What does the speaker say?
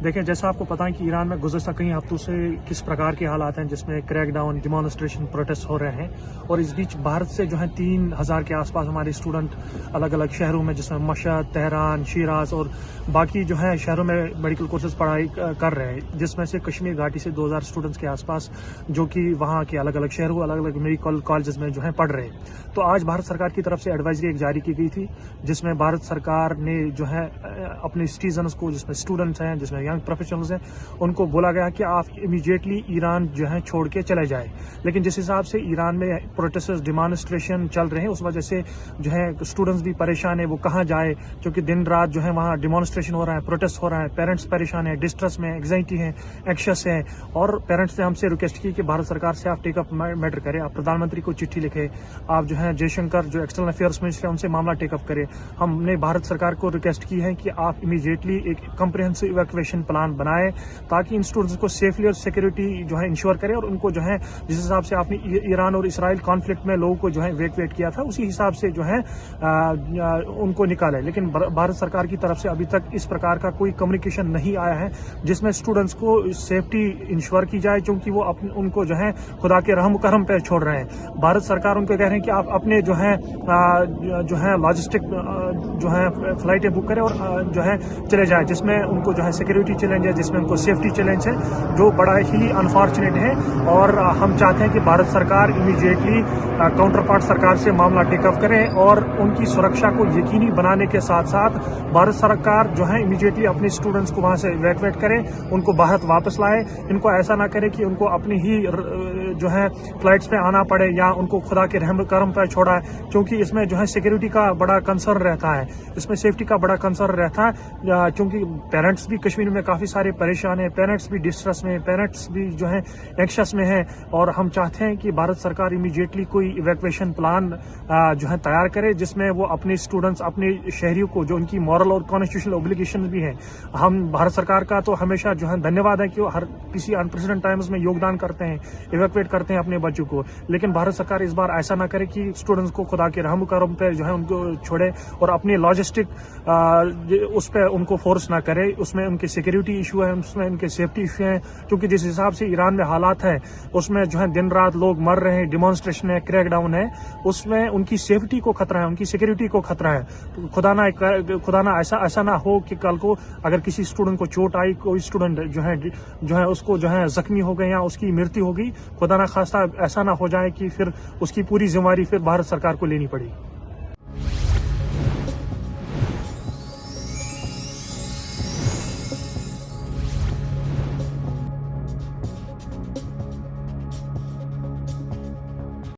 देखिए, जैसा आपको पता है कि ईरान में गुज़श्ता कई हफ्तों से किस प्रकार के हालात हैं, जिसमें क्रैकडाउन, डिमॉन्स्ट्रेशन, प्रोटेस्ट हो रहे हैं। और इस बीच भारत से जो है 3000 के आसपास हमारे स्टूडेंट अलग अलग शहरों में, जिसमें मशहद, तेहरान, शिराज और बाकी जो है शहरों में मेडिकल कोर्सेज पढ़ाई कर रहे हैं, जिसमें से कश्मीर घाटी से 2000 स्टूडेंट्स के आसपास जो कि वहाँ के अलग अलग शहरों, अलग अलग मेडिकल कॉलेज में जो है पढ़ रहे हैं। तो आज भारत सरकार की तरफ से एडवाइजरी एक जारी की गई थी, जिसमें भारत सरकार ने जो है अपने सिटीजन्स को, जिसमें स्टूडेंट्स हैं, जिसमें यंग प्रोफेशनल्स हैं, उनको बोला गया कि आप इमीडिएटली ईरान जो है छोड़ के चले जाए। लेकिन जिस हिसाब से ईरान में प्रोटेस्ट डिमॉन्स्ट्रेशन चल रहे हैं, उस वजह से जो है स्टूडेंट्स भी परेशान है, वो कहाँ जाए, क्योंकि दिन रात जो है वहाँ डिमॉन्स्ट्रेशन हो रहा है, प्रोटेस्ट हो रहा है, पेरेंट्स परेशान है, डिस्ट्रेस में, एंग्जाइटी है, एंक्शस है। और पेरेंट्स ने हमसे रिक्वेस्ट की कि भारत सरकार से आप टेकअप मैटर करें, आप प्रधानमंत्री को चिट्ठी लिखे, आप जो है जयशंकर जो एक्सटर्नल अफेयर्स मिनिस्टर है उनसे मामला टेकअप करें। हमने भारत सरकार को रिक्वेस्ट की है कि आप इमीडिएटली एक कंप्रिहेंसिव इवैक्यूएशन प्लान बनाए, ताकि इन स्टूडेंट्स को सेफली और सिक्योरिटी जो है इंश्योर करें, और उनको जो है जिस हिसाब से आपने ईरान और इसराइल कॉन्फ्लिक्ट में लोगों को जो है इवैक्यूएट किया था, उसी हिसाब से जो है उनको निकाले। लेकिन भारत सरकार की तरफ से अभी तक इस प्रकार का कोई कम्युनिकेशन नहीं आया है जिसमें स्टूडेंट्स को सेफ्टी इंश्योर की जाए, क्योंकि वो उनको जो है खुदा के रहम करम पे छोड़ रहे हैं। भारत सरकार उनको कह रहे हैं कि आप अपने जो है लॉजिस्टिक जो है फ्लाइटें बुक करें और जो है चले जाए, जिसमें उनको जो है सिक्योरिटी चैलेंज है, जिसमें उनको सेफ्टी चैलेंज है, जो बड़ा ही अनफॉर्चुनेट है। और हम चाहते हैं कि भारत सरकार इमीडिएटली काउंटर पार्ट सरकार से मामला टेकअप करें, और उनकी सुरक्षा को यकीनी बनाने के साथ साथ भारत सरकार जो है इमीडिएटली अपने स्टूडेंट्स को वहां से इवैक्यूएट करें, उनको भारत वापस लाए। इनको ऐसा ना करे कि उनको अपनी ही जो है फ्लाइट्स पे आना पड़े, या उनको खुदा के रहम करम पर छोड़ा है, क्योंकि इसमें जो है सिक्योरिटी का बड़ा कंसर्न रहता है, इसमें सेफ्टी का बड़ा कंसर्न रहता है, क्योंकि पेरेंट्स भी कश्मीर में काफी सारे परेशान है, पेरेंट्स भी डिस्ट्रेस में, पेरेंट्स भी जो है एंक्शस में है। और हम चाहते हैं कि भारत सरकार इमीडिएटली कोई इवैक्यूएशन प्लान जो है तैयार करे, जिसमें वो अपने स्टूडेंट्स, अपने शहरियों को, जो उनकी मॉरल और कॉन्स्टिट्यूशनल ऑब्लिगेशन भी है, हम भारत सरकार का तो हमेशा जो है धन्यवाद है कि वो हर किसी अनप्रेसिडेंट टाइम्स में योगदान करते हैं, इवैक्यूएट करते हैं अपने बच्चों को। लेकिन भारत सरकार इस बार ऐसा ना करे कि स्टूडेंट्स को खुदा के रहम करम पे जो है उनको छोड़े, और अपने लॉजिस्टिक उस पर उनको फोर्स ना करे। उसमें उनके सिक्योरिटी इशू है, उसमें उनके सेफ्टी इशू है, क्योंकि जिस हिसाब से ईरान में हालात है, उसमें जो है दिन रात लोग मर रहे हैं, डिमॉन्स्ट्रेशन है, क्रैकडाउन है, उसमें उनकी सेफ्टी को खतरा है, उनकी सिक्योरिटी को खतरा है। तो खुदा ना ऐसा ना हो कि कल को अगर किसी स्टूडेंट को चोट आई, कोई स्टूडेंट जो है उसको जो है जख्मी हो गए या उसकी मृत्यु हो गई, खुदा ना खास्ता ऐसा ना हो जाए कि फिर उसकी पूरी जिम्मेवारी फिर भारत सरकार को लेनी पड़ी।